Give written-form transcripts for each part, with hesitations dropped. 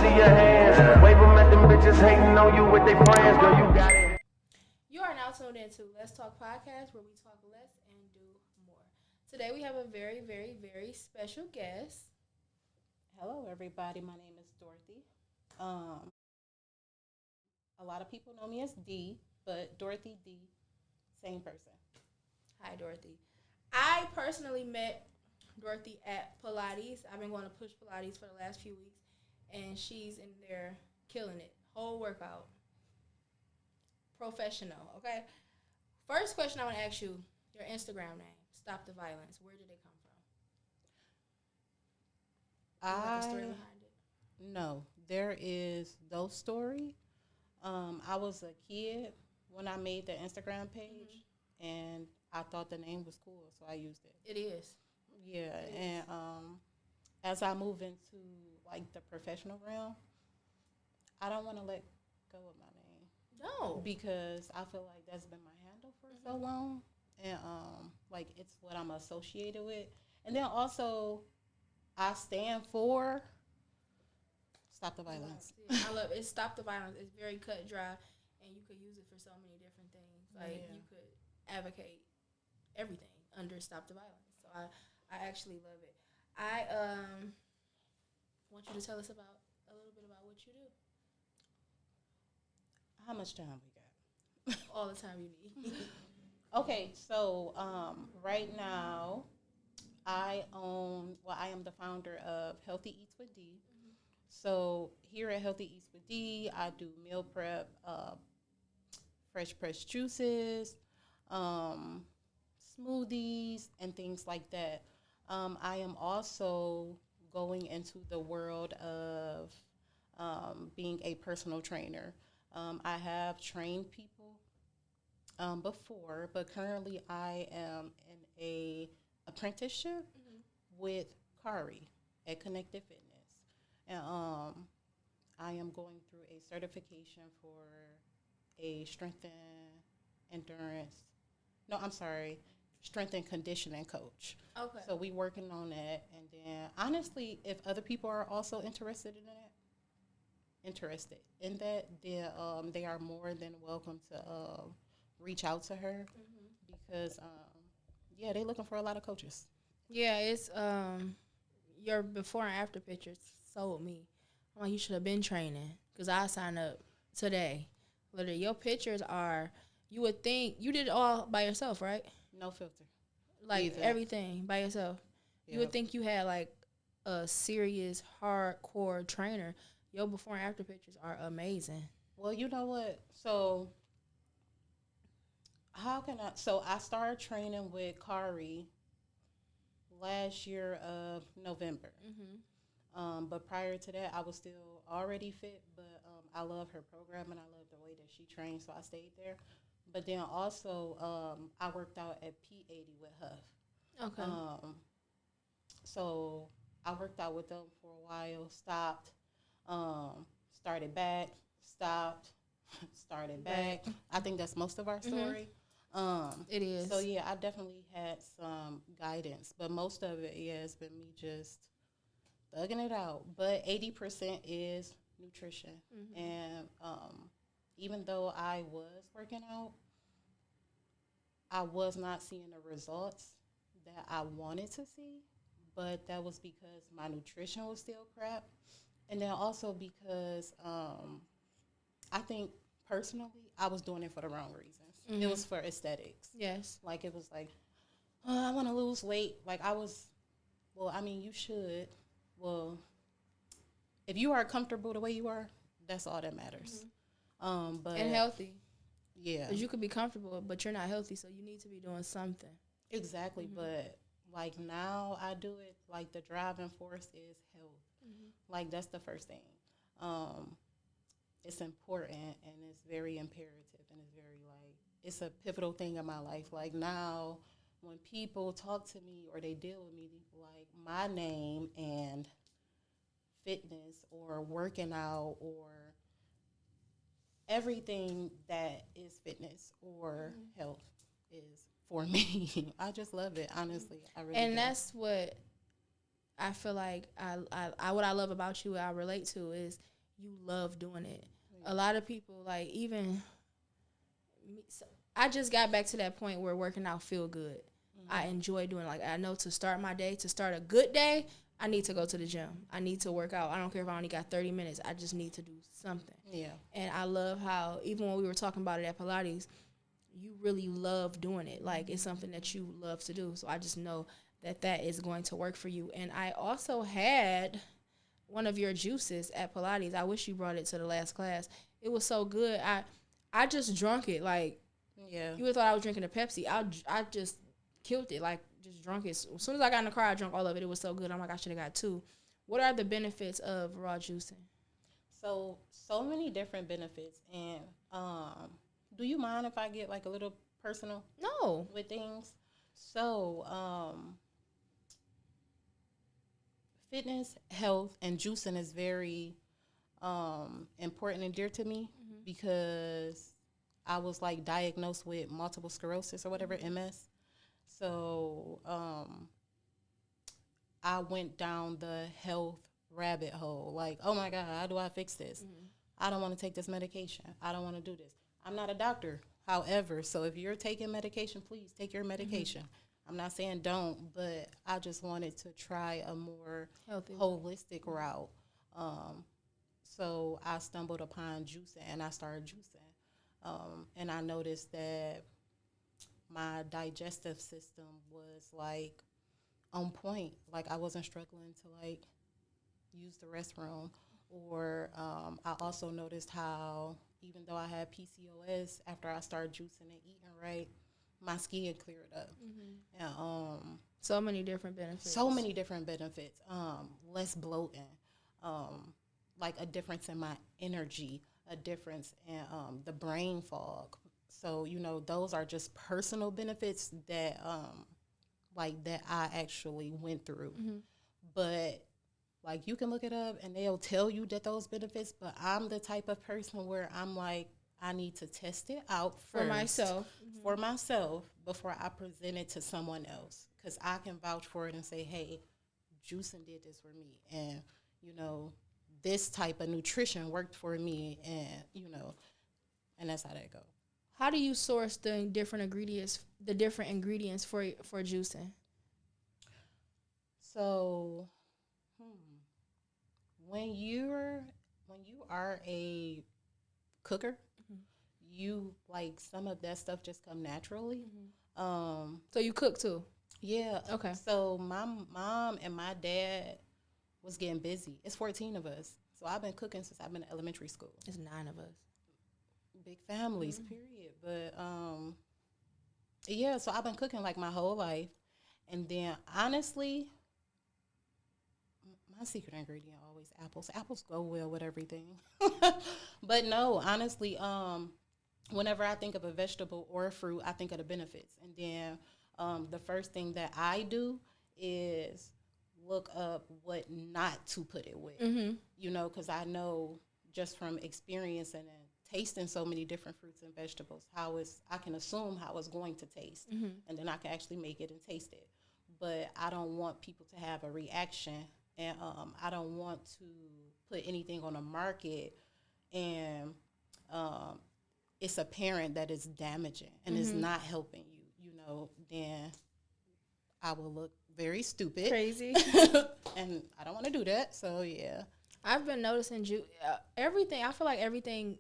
see your hands. Wave them at them bitches hating on you with their friends. Girl, you got it. You are now tuned into Let's Talk Podcast, where we talk less and do more. Today we have a very, very, very special guest. Hello, everybody. My name is Dorothy. A lot of people know me as D, but Dorothy D, same person. Hi, Dorothy. I personally met Dorothy at Pilates. I've been going to Push Pilates for the last few weeks, and she's in there killing it. Whole workout. Professional, okay? First question I want to ask you, your Instagram name, Stop the Violence. Where did it come from? Is there a story behind it? No, there is no story. I was a kid when I made the Instagram page, and I thought the name was cool, so I used it. It is. Yeah, and as I move into like the professional realm, I don't want to let go of my name. No. Because I feel like that's been my handle for so long, and like it's what I'm associated with. And then also, I stand for Stop the Violence. I love it. Stop the Violence. It's very cut and dry, and you could use it for so many different things. Like you could advocate everything under Stop the Violence. So I actually love it. I want you to tell us about a little bit about what you do. How much time we got? All the time you need. Okay, so right now, I am the founder of Healthy Eats with D. So here at Healthy Eats with D, I do meal prep, fresh pressed juices, smoothies, and things like that. I am also going into the world of being a personal trainer. I have trained people before, but currently I am in a apprenticeship with Kari at Connected Fitness. And I am going through a certification for a strength and conditioning coach. Okay. So we working on that. And then honestly, if other people are also interested in that, then they are more than welcome to reach out to her because they're looking for a lot of coaches. Yeah, it's your before and after pictures sold me. I'm like, you should have been training because I signed up today. Literally, your pictures are. You would think you did it all by yourself, right? No filter. Like Either. everything by yourself. Yep. You would think you had like a serious hardcore trainer. Your before and after pictures are amazing. Well, you know what? So I started training with Kari last year of November. But prior to that, I was still already fit, but I love her program and I love the way that she trains, so I stayed there. But then also, I worked out at P80 with Huff. Okay. So I worked out with them for a while, stopped, started back, stopped, started back. I think that's most of our story. It is. So, yeah, I definitely had some guidance, but most of it, has been me just thugging it out. But 80% is nutrition. And even though I was working out, I was not seeing the results that I wanted to see, but that was because my nutrition was still crap. And then also because I think personally I was doing it for the wrong reasons. It was for aesthetics. Yes. Like it was like, I want to lose weight. Like you should. Well, if you are comfortable the way you are, that's all that matters. But And healthy. Yeah. Because you could be comfortable, but you're not healthy, so you need to be doing something. Exactly. But like now I do it, like the driving force is health. Like that's the first thing. It's important and it's very imperative and it's very it's a pivotal thing in my life. Like now when people talk to me or they deal with me, like my name and fitness or working out or everything that is fitness or health is for me. I just love it, honestly. I really And do. that's what I feel like I what I love about you, I relate to is you love doing it. A lot of people, like, even me, so I just got back to that point where working out feel good. I enjoy doing it. Like, I know to start my day, to start a good day, I need to go to the gym. I need to work out. I don't care if I only got 30 minutes. I just need to do something. Yeah. And I love how, even when we were talking about it at Pilates, you really love doing it. Like, it's something that you love to do. So I just know that that is going to work for you. And I also had one of your juices at Pilates. I wish you brought it to the last class. It was so good. I just drunk it. Like, Yeah. you would have thought I was drinking a Pepsi. I just killed it. Like, just drunk it. As soon as I got in the car, I drank all of it. It was so good. I'm like, I should have got 2. What are the benefits of raw juicing? So many different benefits. And do you mind if I get like a little personal? No. With things? So fitness, health, and juicing is very important and dear to me because I was like diagnosed with multiple sclerosis or whatever, MS. So I went down the health rabbit hole. Like, oh my God, how do I fix this? I don't want to take this medication. I don't want to do this. I'm not a doctor. However, so if you're taking medication, please take your medication. I'm not saying don't, but I just wanted to try a more Healthy. holistic route. So I stumbled upon juicing, and I started juicing. And I noticed that my digestive system was, like, on point. Like, I wasn't struggling to, like, use the restroom. Or I also noticed how, even though I had PCOS, after I started juicing and eating right, my skin cleared up. And, so many different benefits. So many different benefits. Less bloating. Like a difference in my energy. A difference in the brain fog. So, you know, those are just personal benefits that, that I actually went through. But, like, you can look it up and they'll tell you that those benefits, but I'm the type of person where I'm like, I need to test it out first. For myself before I present it to someone else. Because I can vouch for it and say, hey, juicing did this for me. And, you know, this type of nutrition worked for me. And, you know, and that's how that goes. How do you source the different ingredients for juicing? So, when you are a cooker, you, like, some of that stuff just come naturally. So you cook too? Yeah. Okay. So my mom and my dad was getting busy. It's 14 of us. So I've been cooking since I've been in elementary school. It's 9 of us. Big families, period. But, yeah, so I've been cooking, like, my whole life. And then, honestly, my secret ingredient always apples. Apples go well with everything. But no, honestly, whenever I think of a vegetable or a fruit, I think of the benefits. And then the first thing that I do is look up what not to put it with. You know, because I know just from experience and tasting so many different fruits and vegetables, I can assume how it's going to taste. And then I can actually make it and taste it. But I don't want people to have a reaction. And I don't want to put anything on the market and it's apparent that it's damaging and it's not helping you, you know, then I will look very stupid. Crazy. And I don't want to do that, so yeah. I've been noticing everything. I feel like everything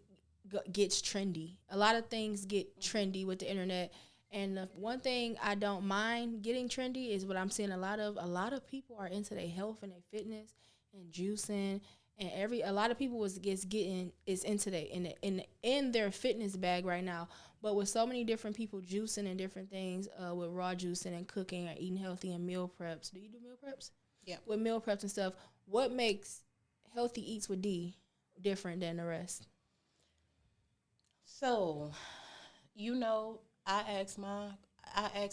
gets trendy. A lot of things get trendy with the internet. And the one thing I don't mind getting trendy is what I'm seeing a lot of people are into their health and their fitness and juicing, and a lot of people is into their in their fitness bag right now. But with so many different people juicing and different things, with raw juicing and cooking or eating healthy and meal preps. Do you do meal preps? Yeah. With meal preps and stuff, what makes Healthy Eats with D different than the rest? So, you know, I asked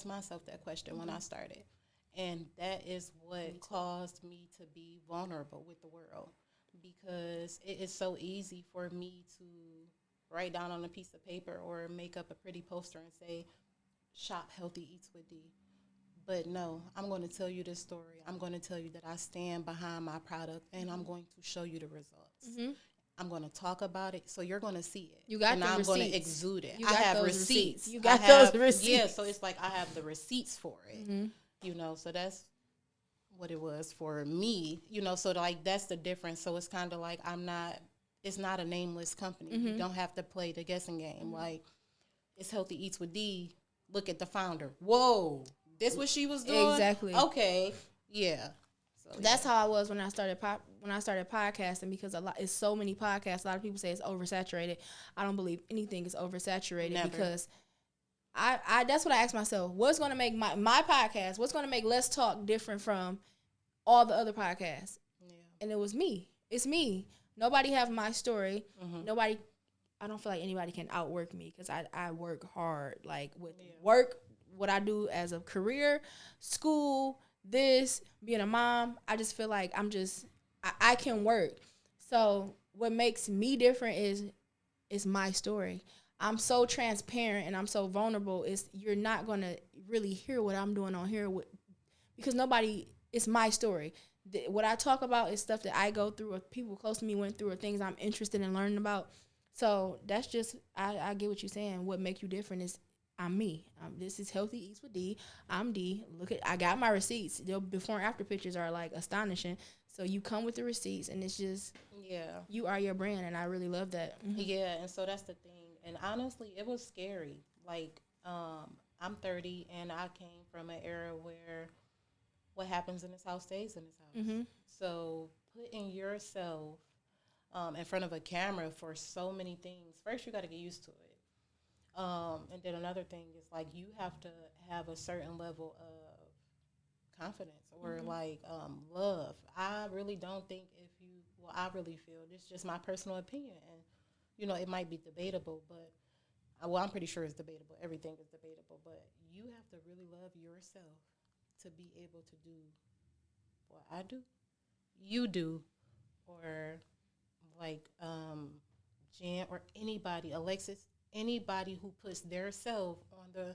myself that question when I started, and that is what caused me to be vulnerable with the world, because it is so easy for me to write down on a piece of paper or make up a pretty poster and say, shop Healthy Eats with D. But no, I'm going to tell you this story. I'm going to tell you that I stand behind my product, and I'm going to show you the results. I'm going to talk about it, so you're going to see it. You got and the I'm receipts. going to exude it. You I got have those receipts. You got those receipts. Yeah, so it's like I have the receipts for it. You know, so that's what it was for me. You know, so like that's the difference. So it's kind of like it's not a nameless company. You don't have to play the guessing game. Like, it's Healthy Eats with D. Look at the founder. Whoa, this what she was doing? Exactly. Okay, yeah. So that's how I was when I started podcasting, because it's so many podcasts. A lot of people say it's oversaturated. I don't believe anything is oversaturated. Never. Because I that's what I asked myself. What's going to make my podcast? What's going to make Let's Talk different from all the other podcasts? Yeah. And it was me. It's me. Nobody have my story. Nobody. I don't feel like anybody can outwork me, because I work hard. Like with work, what I do as a career, school, being a mom, I just feel like I can work. So what makes me different is my story. I'm so transparent and I'm so vulnerable. You're not going to really hear what I'm doing on here because it's my story. What I talk about is stuff that I go through, or people close to me went through, or things I'm interested in learning about. So that's just, I get what you're saying. What makes you different is I'm me. This is Healthy Eats with D. I'm D. I got my receipts. The before and after pictures are like astonishing. So you come with the receipts, and it's just, you are your brand, and I really love that. Yeah, and so that's the thing. And honestly, it was scary. Like, I'm 30, and I came from an era where what happens in this house stays in this house. So putting yourself in front of a camera for so many things, first you got to get used to it. And then another thing is, like, you have to have a certain level of confidence or like love. I really don't think I really feel, this is just my personal opinion, and you know, it might be debatable, but I'm pretty sure it's debatable. Everything is debatable, but you have to really love yourself to be able to do what I do, you do, or like Jen or anybody, Alexis, anybody who puts their self on the,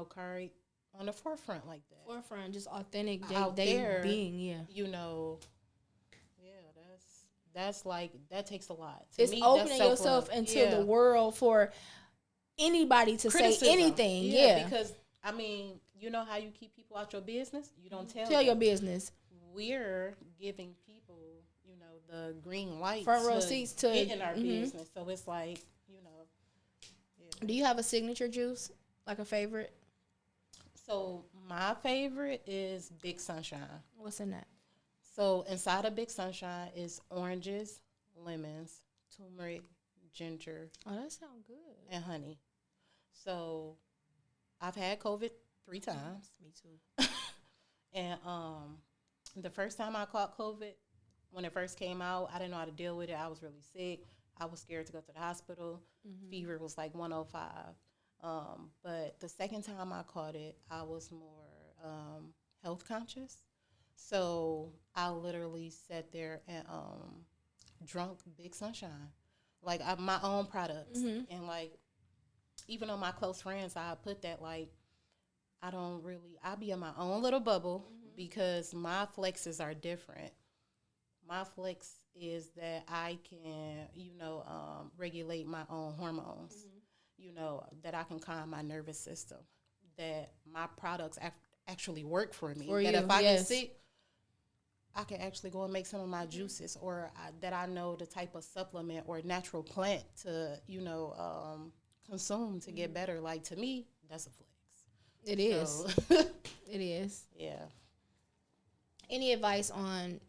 card on the forefront like that. Forefront, just authentic, out there being, yeah. That's like, that takes a lot. It's me, opening yourself into the world for anybody to say anything. Yeah. Because, I mean, you know how you keep people out your business? You don't tell them. Your business. We're giving people, the green light. Front row seats to get in our business. So it's like, Yeah. Do you have a signature juice, like a favorite? So my favorite is Big Sunshine. What's in that? So inside of Big Sunshine is oranges, lemons, turmeric, ginger. Oh, that sounds good. And honey. So I've had COVID 3 times. Me too. And the first time I caught COVID, when it first came out, I didn't know how to deal with it. I was really sick. I was scared to go to the hospital. Fever was like 105. But the second time I caught it, I was more health conscious. So I literally sat there and drunk Big Sunshine, like my own products. And like, even on my close friends, I put that, like, I be in my own little bubble because my flexes are different. My flex is that I can, regulate my own hormones, that I can calm my nervous system, that my products actually work for me. If I get sick, I can actually go and make some of my juices, or that I know the type of supplement or natural plant to, consume to get better. Like, to me, that's a flex. It is. It is. Yeah. Any advice on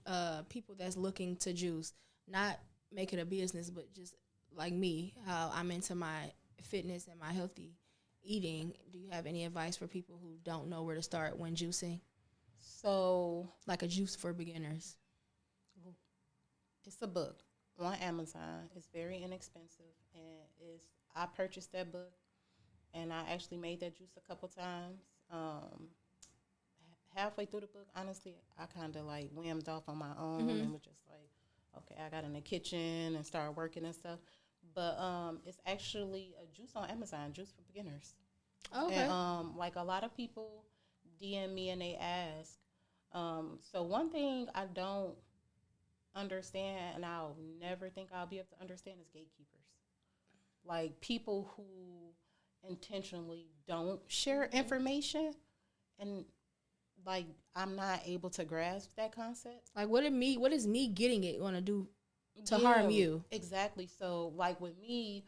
people that's looking to juice, not make it a business, but just like me, how I'm into my fitness and my healthy eating? Do you have any advice for people who don't know where to start when juicing? So, like a juice for beginners. It's a book on Amazon. It's very inexpensive, and I purchased that book, and I actually made that juice a couple times. Halfway through the book, honestly, I kind of like whammed off on my own and was just like, okay, I got in the kitchen and started working and stuff. But it's actually a juice on Amazon, juice for beginners. Okay. And like, a lot of people DM me and they ask. So one thing I don't understand, and I'll never think I'll be able to understand, is gatekeepers. Like people who intentionally don't share information, and like I'm not able to grasp that concept. Like what is me getting it gonna do to harm you? Exactly. So like with me,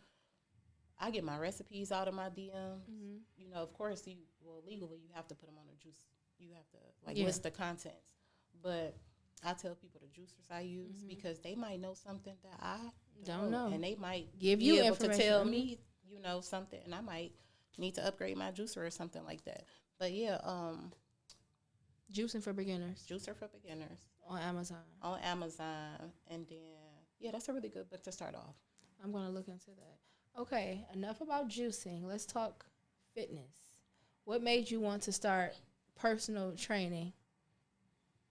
I get my recipes out of my DMs. You know, of course, legally you have to put them on a juice. You have to list the contents. But I tell people the juicers I use because they might know something that I don't know, and they might give be you able to tell me, something, and I might need to upgrade my juicer or something like that. But yeah, juicing for beginners. Juicer for beginners on Amazon. And then that's a really good book to start off. I'm gonna look into that. Okay, enough about juicing. Let's talk fitness. What made you want to start personal training?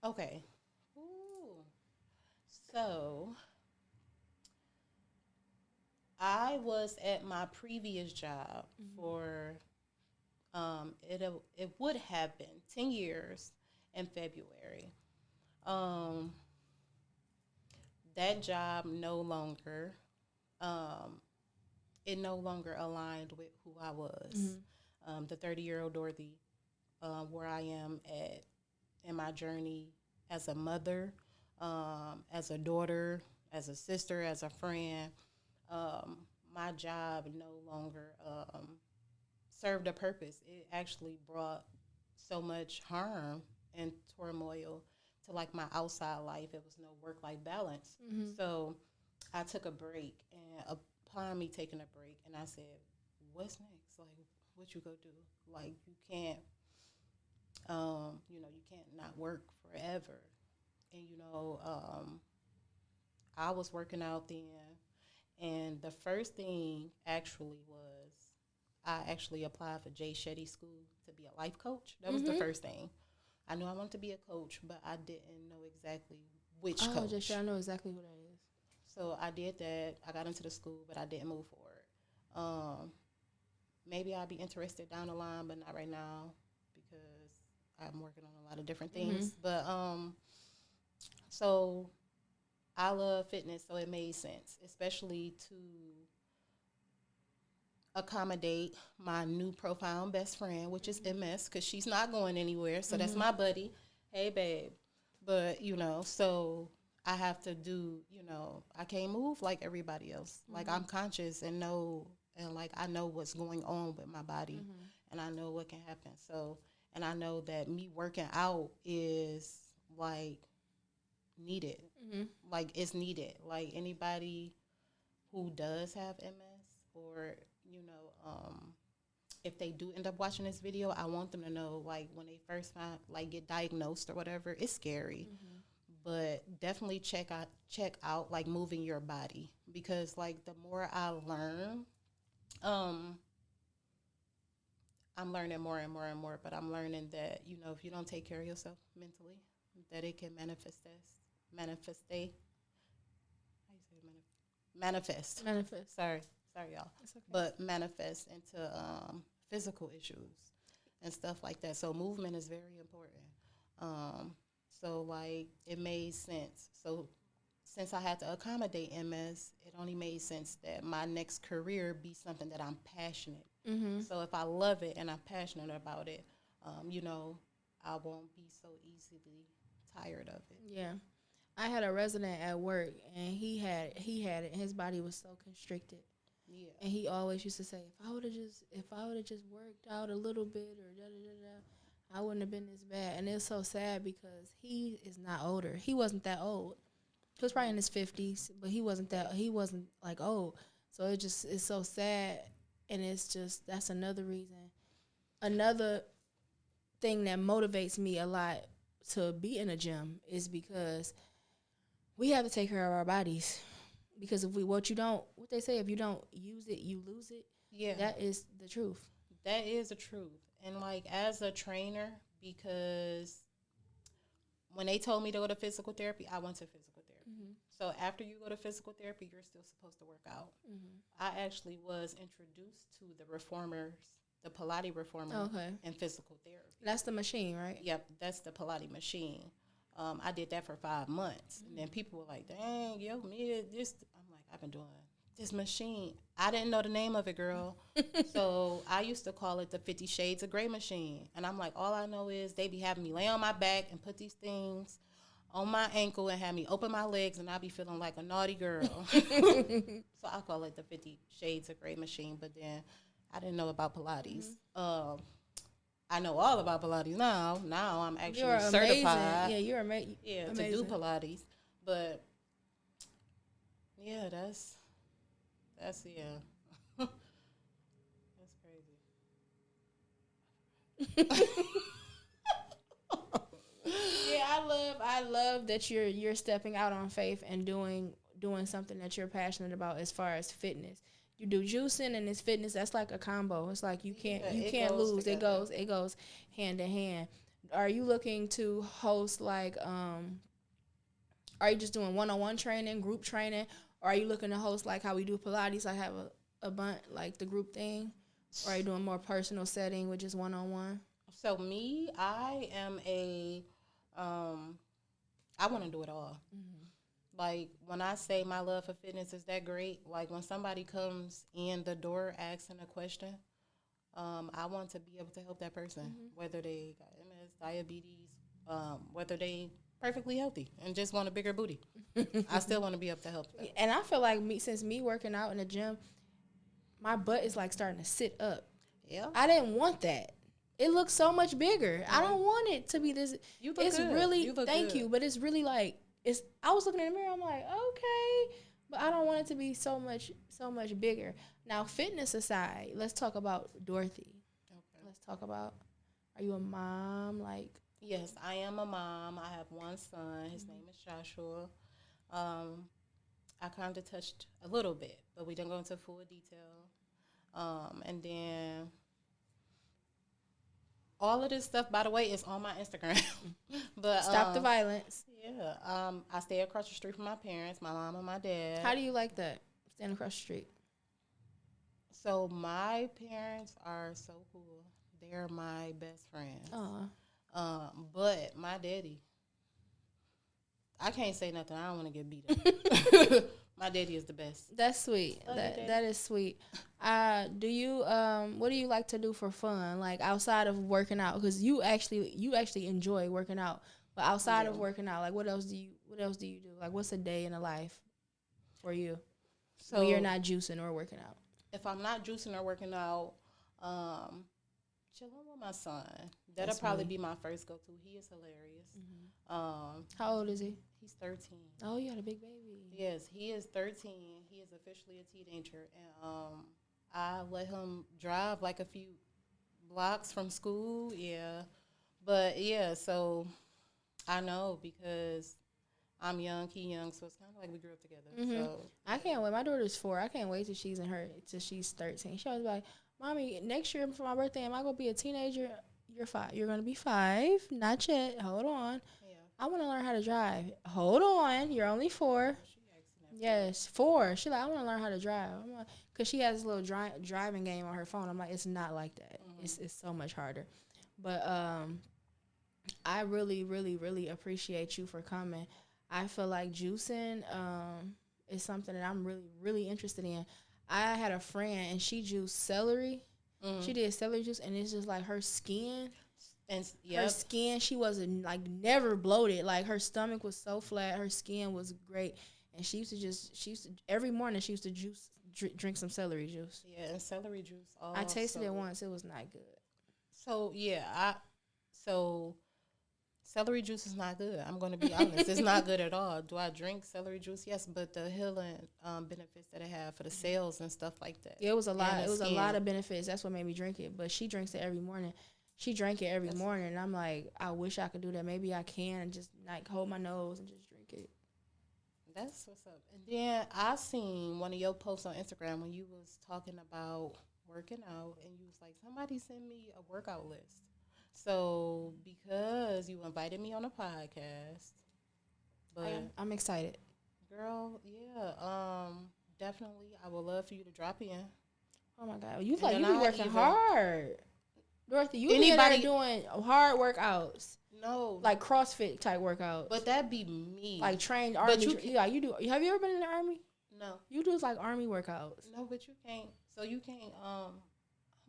Okay. So I was at my previous job for it would have been 10 years in February. That job no longer aligned with who I was. The 30-year-old Dorothy, where I am at in my journey as a mother, as a daughter, as a sister, as a friend. My job no longer served a purpose. It actually brought so much harm and turmoil to like my outside life. It was no work-life balance. So I took a break, and upon me taking a break, and I said, what's next? Like, what you go do? Like, you can't, you can't not work forever. And, I was working out then, and the first thing actually was I actually applied for Jay Shetty School to be a life coach. That was the first thing. I knew I wanted to be a coach, but I didn't know exactly which coach. I know exactly who that is. So I did that. I got into the school, but I didn't move forward. Maybe I'll be interested down the line, but not right now because I'm working on a lot of different things. But so I love fitness, so it made sense, especially to accommodate my new profound best friend, which is MS, because she's not going anywhere. So that's my buddy. Hey, babe. But, so I have to do, I can't move like everybody else. Like, I'm conscious and I know what's going on with my body, and I know what can happen. So, and I know that me working out is, like, needed. Like, it's needed. Like, anybody who does have MS or, if they do end up watching this video, I want them to know, like, when they first get diagnosed or whatever, it's scary. But definitely check out, like, moving your body. Because, like, the more I learn, I'm learning more and more and more. But I'm learning that, if you don't take care of yourself mentally, that it can manifest. Sorry, y'all. Okay. But manifest into physical issues and stuff like that. So movement is very important. So, like, it made sense. So since I had to accommodate MS, it only made sense that my next career be something that I'm passionate. So if I love it and I'm passionate about it, I won't be so easily tired of it. Yeah. I had a resident at work, and he had it, and his body was so constricted. Yeah. And he always used to say, if I would have just worked out a little bit or I wouldn't have been this bad. And it's so sad because he is not older. He wasn't that old. He was probably in his 50s, but he wasn't like old. So it's so sad, and that's another reason. Another thing that motivates me a lot to be in a gym is because we have to take care of our bodies. Because if what they say, if you don't use it, you lose it. Yeah. That is the truth. That is the truth. And, like, as a trainer, because when they told me to go to physical therapy, I went to physical therapy. So after you go to physical therapy, you're still supposed to work out. I actually was introduced to the Pilates reformer in physical therapy. That's the machine, right? Yep, that's the Pilates machine. I did that for 5 months. And then people were like, dang, yo, me, this. I'm like, I've been doing this machine. I didn't know the name of it, girl. So I used to call it the 50 Shades of Grey machine. And I'm like, all I know is they be having me lay on my back and put these things on my ankle and have me open my legs, and I be feeling like a naughty girl. So I call it the 50 Shades of Grey machine. But then I didn't know about Pilates. I know all about Pilates now. Now I'm actually certified. Yeah, you're amazing. Yeah, to do Pilates. But yeah, that's yeah. That's crazy. Yeah, I love that you're stepping out on faith and doing something that you're passionate about as far as fitness. You do juicing and it's fitness. That's like a combo. It's like you can't lose. Together. It goes hand in hand. Are you looking to host like are you just doing one-on-one training, group training, or are you looking to host like how we do Pilates, like have a bunch like the group thing, or are you doing more personal setting with just one-on-one? So me, I am I want to do it all. Like, when I say my love for fitness is that great, like, when somebody comes in the door asking a question, I want to be able to help that person, whether they got MS, diabetes, whether they perfectly healthy and just want a bigger booty. I still want to be able to help them. And I feel like since me working out in the gym, my butt is, like, starting to sit up. Yeah. I didn't want that. It looks so much bigger. I don't want it to be this. You look it's good. really, you look thank good. you, but it's really like, I was looking in the mirror, I'm like, okay, but I don't want it to be so much bigger. Now, fitness aside, let's talk about Dorothy. Okay. Let's talk about, are you a mom? Like, yes, I am a mom. I have one son. His name is Joshua. I kind of touched a little bit, but we didn't go into full detail. And then all of this stuff, by the way, is on my Instagram. But Stop the violence. Yeah. I stay across the street from my parents, my mom and my dad. How do you like that, staying across the street? So my parents are so cool. They're my best friends. But my daddy, I can't say nothing. I don't want to get beat up. My daddy is the best. That's sweet. That is sweet. Do you what do you like to do for fun, like outside of working out? Because you actually enjoy working out, but outside of working out, like what else do you do? Like, what's a day in the life for you when you're not juicing or working out? If I'm not juicing or working out, chilling with my son. That'll probably be my first go-to. He is hilarious. How old is he? He's 13. Oh, you got a big baby. Yes, he is 13. He is officially a teenager. And I let him drive like a few blocks from school. Yeah. But, yeah, so I know because I'm young, he young, so it's kind of like we grew up together. So I can't wait. My daughter's 4. I can't wait till she's 13. She always be like, Mommy, next year for my birthday, am I going to be a teenager? You're 5. You're going to be 5. Not yet. Hold on. Yeah. I want to learn how to drive. Hold on. You're only 4. Yes, 4. She like, I want to learn how to drive. I'm like, because she has this little driving game on her phone. I'm like, it's not like that. It's so much harder. But I really, really, really appreciate you for coming. I feel like juicing is something that I'm really, really interested in. I had a friend, and she juiced celery. She did celery juice, and it's just like her skin. Her skin, she wasn't, like, never bloated. Like, her stomach was so flat. Her skin was great. And she used to every morning, she used to drink some celery juice. Yeah, and celery juice. I tasted it once. It was not good. So, yeah, celery juice is not good. I'm going to be honest. It's not good at all. Do I drink celery juice? Yes, but the healing benefits that it have for the cells and stuff like that. Yeah, it was a lot. It was a lot of benefits. That's what made me drink it. But she drinks it every morning. She drank it every morning, and I'm like, I wish I could do that. Maybe I can and just, like, hold my nose and just drink it. That's what's up. And then I seen one of your posts on Instagram when you was talking about working out, and you was like, somebody send me a workout list. So, because you invited me on a podcast, but I'm excited. Girl, yeah, definitely, I would love for you to drop in. Oh my God, you be working hard, Dorothy. You be doing hard workouts. No. Like CrossFit type workouts. But that'd be me. Like trained army. But you do. Have you ever been in the army? No. You do like army workouts. No, but you can't. So you can't. I'm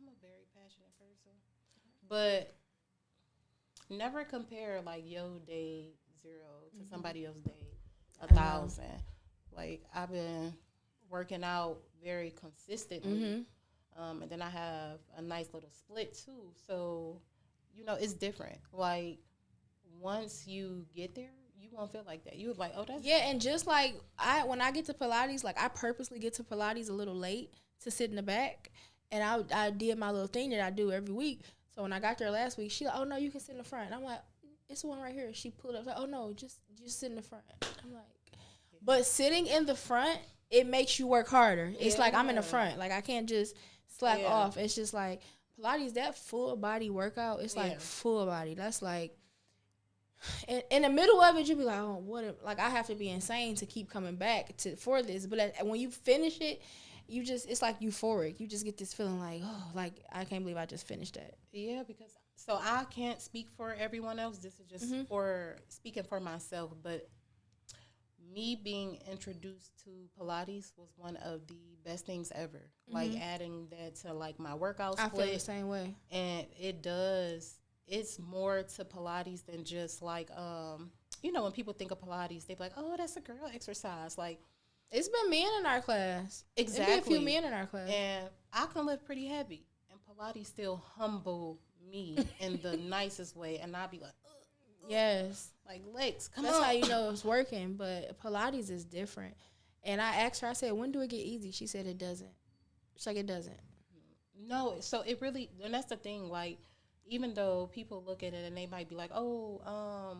a very passionate person, but never compare like your day 0 to somebody else's day 1,000. Like I've been working out very consistently, and then I have a nice little split too. So it's different. Like once you get there, you won't feel like that. You was like, oh, that's and just like when I get to Pilates, like I purposely get to Pilates a little late to sit in the back, and I did my little thing that I do every week. So when I got there last week, she like, oh no, you can sit in the front. And I'm like, it's the one right here. She pulled up like, oh no, just sit in the front. I'm like, but sitting in the front, it makes you work harder. It's like I'm in the front. Like I can't just slack off. It's just like Pilates, that full body workout. It's like full body. That's like. In the middle of it, you be like, oh, like I have to be insane to keep coming back for this. But when you finish it, it's like euphoric. You just get this feeling like, oh, like I can't believe I just finished that. Yeah, because so I can't speak for everyone else. This is just for speaking for myself. But me being introduced to Pilates was one of the best things ever. Like adding that to like my workout split. I feel the same way. And it does. It's more to Pilates than just like, when people think of Pilates, they be like, oh, that's a girl exercise. Like, it's been men in our class. Exactly. It's been a few men in our class. And I can lift pretty heavy. And Pilates still humble me in the nicest way. And I'll be like, yes. Like, legs, come That's on. how you know it's working. But Pilates is different. And I asked her, I said, when do it get easy? She said it doesn't. She's like, it doesn't. No, so it really, and that's the thing, like, even though people look at it and they might be like, oh,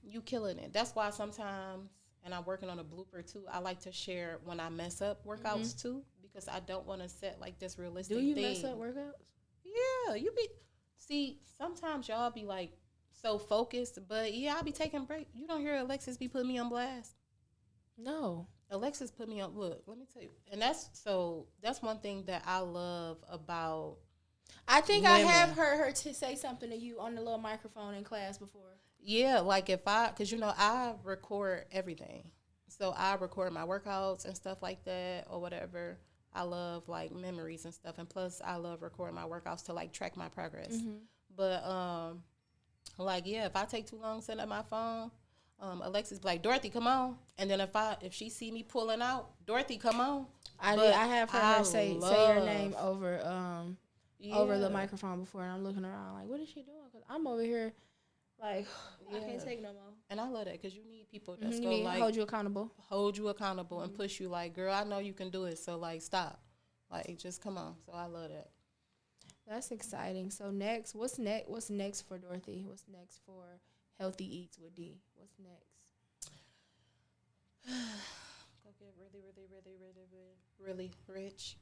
you killing it. That's why sometimes, and I'm working on a blooper too, I like to share when I mess up workouts too, because I don't want to set like this realistic thing. Do you mess up workouts? Yeah, see, sometimes y'all be like so focused, but I'll be taking a break. You don't hear Alexis be putting me on blast? No. Alexis put me on, look, let me tell you. And that's one thing that I love about I think women. I have heard her to say something to you on the little microphone in class before. Yeah, like because I record everything. So I record my workouts and stuff like that or whatever. I love like memories and stuff. And plus I love recording my workouts to like track my progress. But if I take too long setting up my phone, Alexis be like, Dorothy, come on. And then if she see me pulling out, Dorothy, come on. I have heard her say your name over the microphone before, and I'm looking around like, what is she doing? Because I'm over here like, I can't take no more. And I love that because you need people that's going to like hold you accountable, and push you like, girl, I know you can do it. So like, stop, like, just come on. So I love that. That's exciting. So next, what's next? What's next for Dorothy? What's next for Healthy Eats with D? What's next? Go get really, really, really, really, really rich.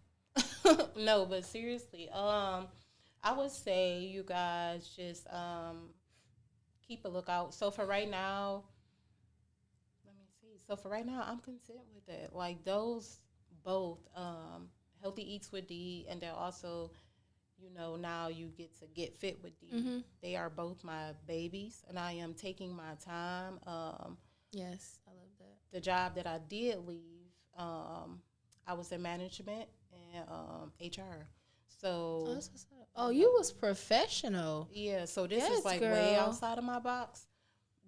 No, but seriously, I would say you guys just keep a lookout. So for right now, let me see. So for right now, I'm content with that. Like those both Healthy Eats with D, and then also, now you get fit with D. They are both my babies, and I am taking my time. Yes, I love that. The job that I did leave, I was in management and HR. So you was professional. Yeah, so this is like way outside of my box.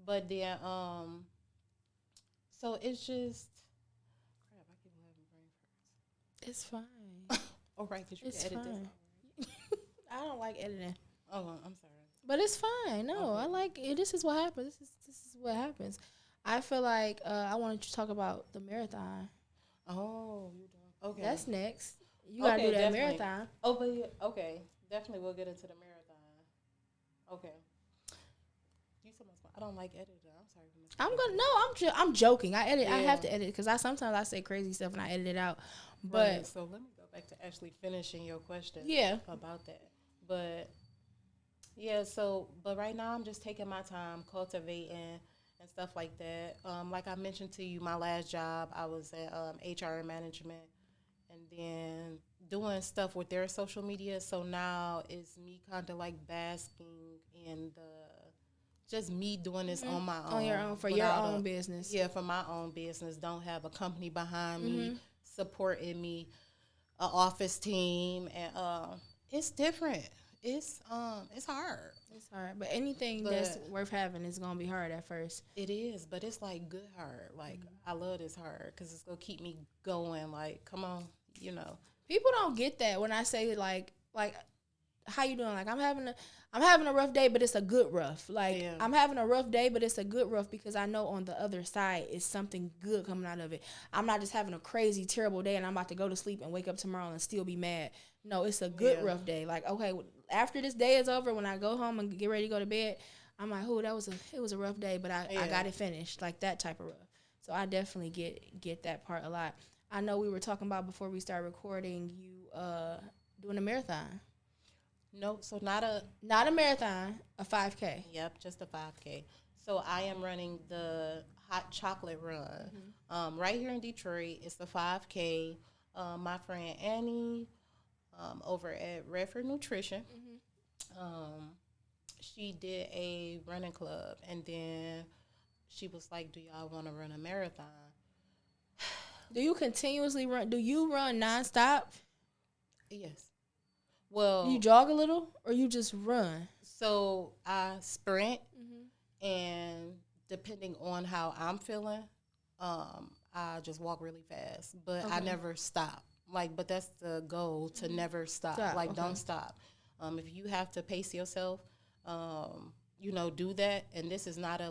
But then so it's just crap, I keep having brain farts. It's fine. Oh right, because you can edit this. I don't like editing. Oh, I'm sorry. But it's fine. No, okay. I like it. This is what happens. This is what happens. I feel like I wanted to talk about the marathon. Oh, you don't. Okay. That's next. You gotta do that definitely. Marathon. Oh, but okay, definitely we'll get into the marathon. Okay. You so much. I don't like editing. I'm sorry. I'm joking. I edit. Yeah. I have to edit because sometimes I say crazy stuff and I edit it out. But right, so let me go back to actually finishing your question. Yeah. About that. But yeah. So, but right now I'm just taking my time cultivating and stuff like that. Like I mentioned to you, my last job I was at HR management. And then doing stuff with their social media. So now it's me kind of like basking in just me doing this on my own. On your own, for your own business. Yeah, for my own business. Don't have a company behind me, supporting me, an office team, and it's different. It's hard. It's hard, but anything that's worth having is gonna be hard at first. It is, but it's like good hard. Like I love this hard because it's gonna keep me going. Like, come on, you know. People don't get that when I say like how you doing? Like I'm having a rough day, but it's a good rough. Like I'm having a rough day, but it's a good rough because I know on the other side is something good coming out of it. I'm not just having a crazy, terrible day and I'm about to go to sleep and wake up tomorrow and still be mad. No, it's a good rough day. Like, okay, after this day is over, when I go home and get ready to go to bed, I'm like, oh, it was a rough day, but I got it finished. Like that type of rough. So I definitely get that part a lot. I know we were talking about before we started recording you doing a marathon. No, so not a marathon, a 5K. Yep, just a 5K. So I am running the hot chocolate run right here in Detroit. It's the 5K. My friend Annie over at Redford Nutrition, she did a running club, and then she was like, "Do y'all want to run a marathon?" Do you continuously run? Do you run nonstop? Yes. Well, you jog a little, or you just run? So I sprint, and depending on how I'm feeling, I just walk really fast. But I never stop. But that's the goal, to never stop. Don't stop. If you have to pace yourself, do that. And this is not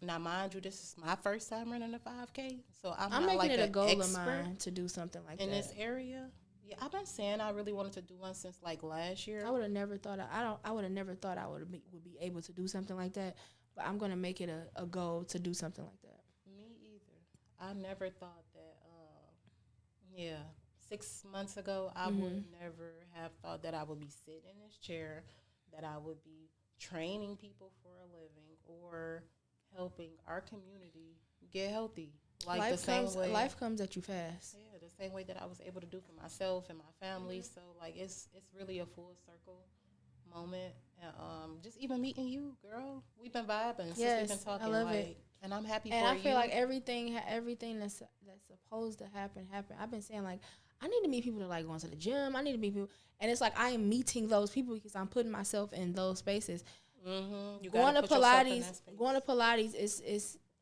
now mind you, this is my first time running a 5K. So I'm not making like it a goal of expert mine to do something like that. In this area. Yeah, I've been saying I really wanted to do one since last year. I would have never thought I would have never thought I would be able to do something like that. But I'm gonna make it a goal to do something like that. Me either. I never thought that. 6 months ago, I would never have thought that I would be sitting in this chair, that I would be training people for a living or helping our community get healthy. Life comes at you fast. Yeah, the same way that I was able to do for myself and my family. So it's really a full circle moment. And just even meeting you, girl, we've been vibing since we've been talking. I love it. And I'm happy for you. And I feel like everything that's supposed to happen. I've been saying I need to meet people that like going to the gym. I need to meet people, and it's like I am meeting those people because I'm putting myself in those spaces. Going to Pilates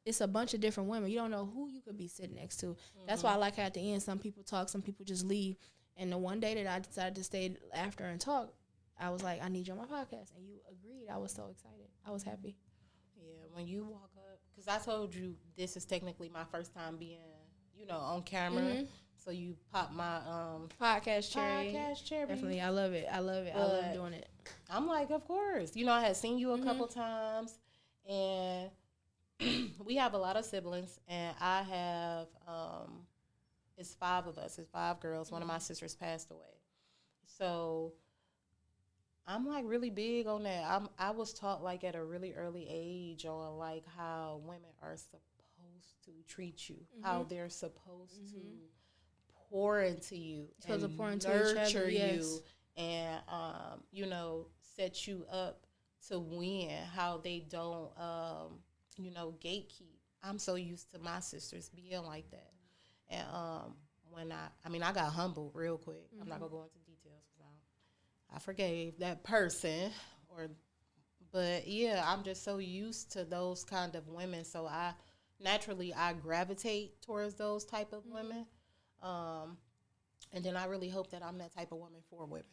it's a bunch of different women. You don't know who you could be sitting next to. That's why I like how at the end some people talk, some people just leave. And the one day that I decided to stay after and talk, I was like, I need you on my podcast, and you agreed. I was so excited. I was happy. Yeah, when you walk up, because I told you this is technically my first time being, on camera. So you pop my podcast cherry. Definitely, I love it. I love doing it. I'm like, of course. I had seen you a couple times, and we have a lot of siblings, and I have it's 5 of us. It's 5 girls. One of my sisters passed away, so I'm really big on that. I was taught at a really early age on how women are supposed to treat you, how they're supposed to pour into you, and nurture you, and set you up to win. How they don't gatekeep. I'm so used to my sisters being like that, and when I got humbled real quick. I'm not gonna go into details because I forgave that person, but yeah, I'm just so used to those kind of women. So I gravitate towards those type of women. And then I really hope that I'm that type of woman for women.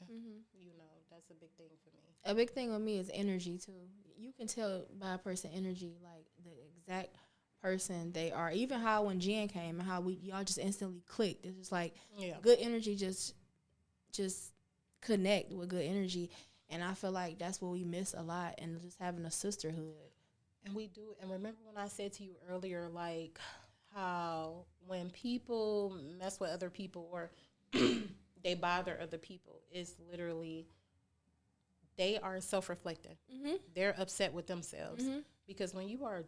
That's a big thing for me. A big thing with me is energy too. You can tell by a person energy, the exact person they are. Even how when Jen came and how y'all just instantly clicked. It's just good energy just connect with good energy. And I feel like that's what we miss a lot, and just having a sisterhood. And we do. And remember when I said to you earlier, how when people mess with other people or they bother other people, it's literally they are self-reflecting. They're upset with themselves. Because when you are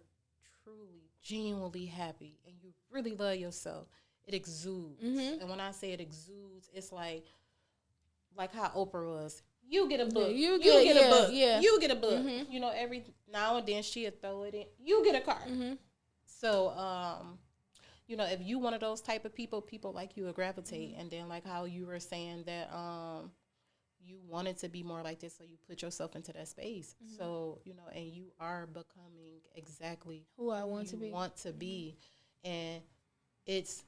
truly, genuinely happy and you really love yourself, it exudes. And when I say it exudes, it's like how Oprah was. You get a book. You get get a book. Yeah. You get a book. You know, every now and then she'll throw it in. You get a car. So, you know, if you one of those type of people like you will gravitate. And then like how you were saying that you wanted to be more like this, so you put yourself into that space. So, you know, and you are becoming exactly who I want to be. And it's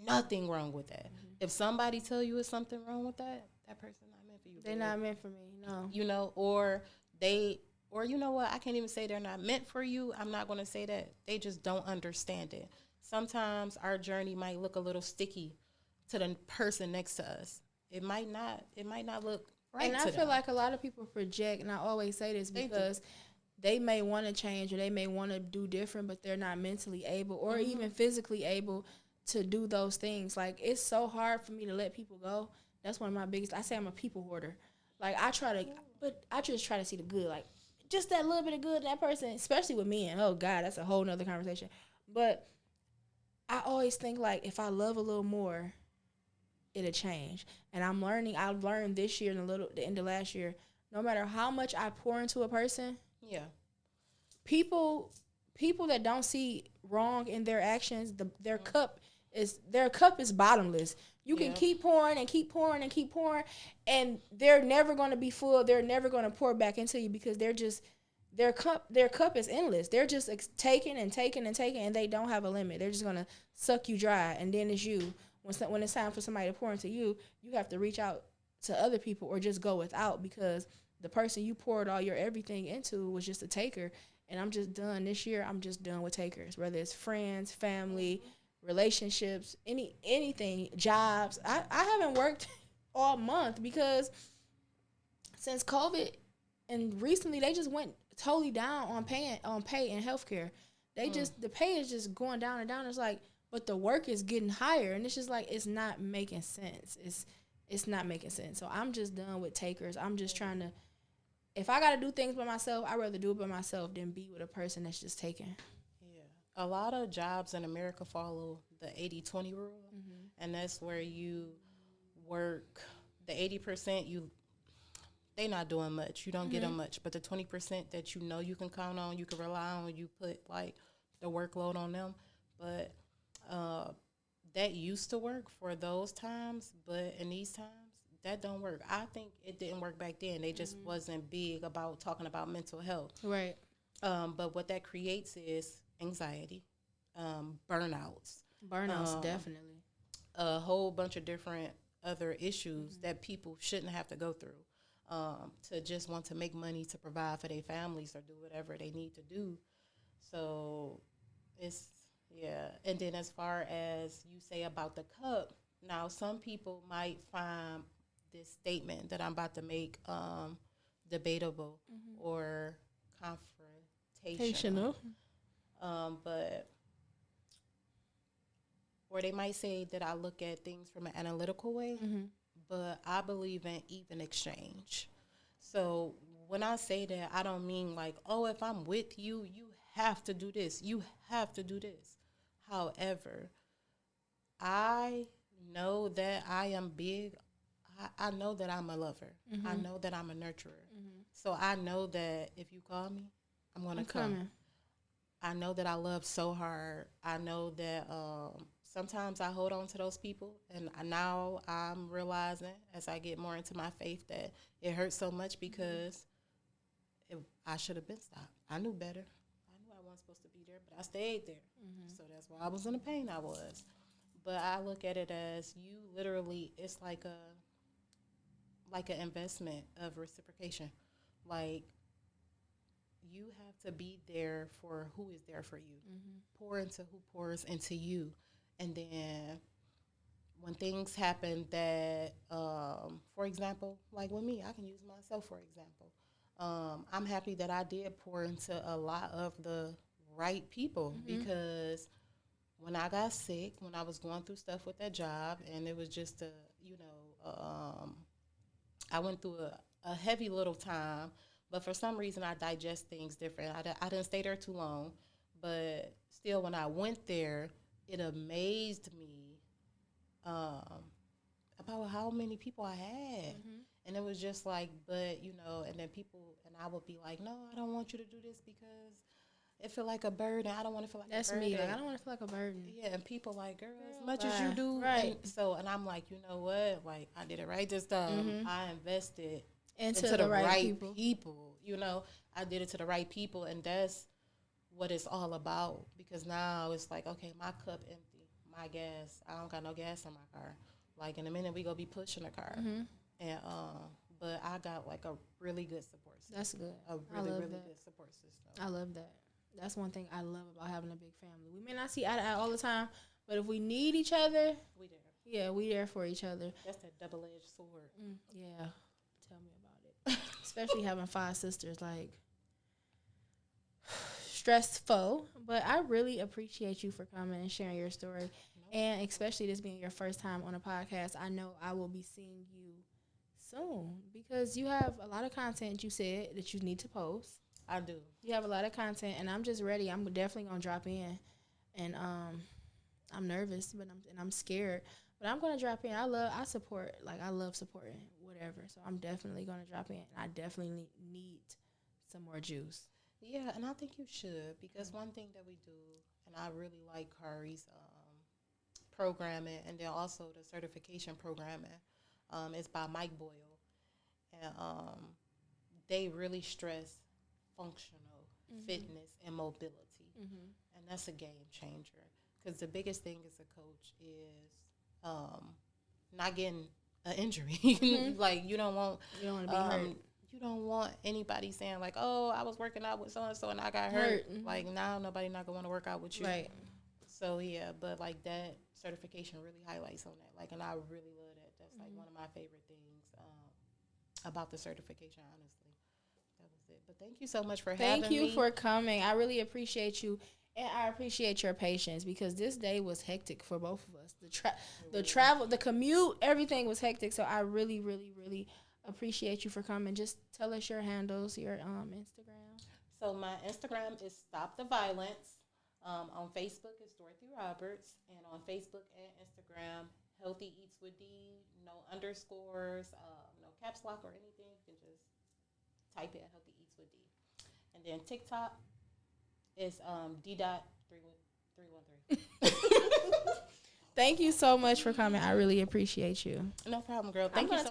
nothing wrong with that. If somebody tell you it's something wrong with that, that person not meant for you. They're not meant for me, no. You know, or you know what, I can't even say they're not meant for you. I'm not going to say that. They just don't understand it. Sometimes our journey might look a little sticky to the person next to us. It might not look right and to them. I feel like a lot of people project, and I always say this because they may want to change or they may want to do different, but they're not mentally able or even physically able to do those things. Like, it's so hard for me to let people go. That's one of my biggest, I say I'm a people hoarder. Like, I just try to see the good. Like, just that little bit of good in that person, especially with men. Oh, God, that's a whole nother conversation. But I always think, like, if I love a little more, it'll change. And I've learned this year and the end of last year, no matter how much I pour into a person, people that don't see wrong in their actions, their cup is bottomless. You can keep pouring and keep pouring and keep pouring, and they're never going to be full. They're never going to pour back into you because their cup is endless. They're just taking and taking and taking, and they don't have a limit. They're just going to suck you dry, and then it's you. When it's time for somebody to pour into you, you have to reach out to other people or just go without, because the person you poured all your everything into was just a taker. And I'm just done this year. I'm just done with takers, whether it's friends, family, relationships, anything, jobs. I haven't worked all month because since COVID and recently they just went totally down on pay and healthcare. The pay is just going down and down. It's like, but the work is getting higher, and it's just like, it's not making sense. It's not making sense. So I'm just done with takers. I'm just trying to, if I got to do things by myself, I'd rather do it by myself than be with a person that's just taking. Yeah. A lot of jobs in America follow the 80-20 rule, and that's where you work the 80%, they not doing much. You don't get them much. But the 20% that you know you can count on, you can rely on, you put, like, the workload on them. But that used to work for those times, but in these times, that don't work. I think it didn't work back then. They just wasn't big about talking about mental health. Right. But what that creates is anxiety, burnouts. Burnouts, definitely. A whole bunch of different other issues that people shouldn't have to go through to just want to make money to provide for their families or do whatever they need to do. So it's, and then as far as you say about the cup, now some people might find this statement that I'm about to make debatable or confrontational. Or they might say that I look at things from an analytical way, but I believe in even exchange. So when I say that, I don't mean like, oh, if I'm with you, you have to do this. You have to do this. However, I know that I am big. I know that I'm a lover. I know that I'm a nurturer. So I know that if you call me, I'm going to come. Coming. I know that I love so hard. I know that sometimes I hold on to those people. And now I'm realizing as I get more into my faith that it hurts so much because I should have been stopped. I knew better. I knew I wasn't supposed to be there, but I stayed there. So that's why I was in the pain I was. But I look at it as you literally, it's like an investment of reciprocation. Like, you have to be there for who is there for you. Pour into who pours into you. And then when things happen that, for example, like with me, I can use myself for example. I'm happy that I did pour into a lot of the right people because when I got sick, when I was going through stuff with that job, and it was just I went through a heavy little time, but for some reason I digest things different. I didn't stay there too long, but still when I went there, it amazed me about how many people I had. And it was just like, but, you know, and then people, and I would be like, no, I don't want you to do this because it feel like a burden. I don't want to feel like That's a burden. me. Like, I don't want to feel like a burden. Yeah, and people like, girl, as much as you do. Right. And I'm like, you know what? Like, I did it right this time. I invested Into the right people. You know, I did it to the right people, and that's what it's all about. Because now it's like, okay, my cup empty, my gas. I don't got no gas in my car. Like, in a minute, we gonna be pushing the car. And but I got like a really good support system. That's good. A really good support system. I love that. That's one thing I love about having a big family. We may not see eye to eye all the time, but if we need each other, we there. Yeah, we there for each other. That's that double-edged sword. Yeah, tell me about it. Especially having 5 sisters, like stressful. But I really appreciate you for coming and sharing your story, and especially this being your first time on a podcast. I know I will be seeing you soon because you have a lot of content. You said that you need to post. I do. You have a lot of content, and I'm just ready. I'm definitely gonna drop in, and I'm nervous, but I'm scared, but I'm gonna drop in. I love supporting whatever, so I'm definitely gonna drop in. I definitely need some more juice. Yeah, and I think you should, because one thing that we do, and I really like Kari's programming, and then also the certification programming, is by Mike Boyle, and they really stress functional fitness and mobility, and that's a game changer. Because the biggest thing as a coach is not getting an injury. Like, you don't want to be hurt. You don't want anybody saying like, "Oh, I was working out with so and so and I got hurt." Like, now nobody not gonna want to work out with you. Right. So yeah, but like that certification really highlights on that. Like, and I really love that. That's like one of my favorite things about the certification. Honestly, that was it. But thank you so much for having me. Thank you for coming. I really appreciate you. And I appreciate your patience because this day was hectic for both of us. The travel, the commute, everything was hectic. So I really, really, really appreciate you for coming. Just tell us your handles, your Instagram. So my Instagram is Stop the Violence. On Facebook it's Dorothy Roberts, and on Facebook and Instagram, Healthy Eats with D. No underscores, no caps lock or anything. You can just type in Healthy Eats with D. And then TikTok is D.313. Thank you so much for coming. I really appreciate you. No problem, girl. Thank you so much.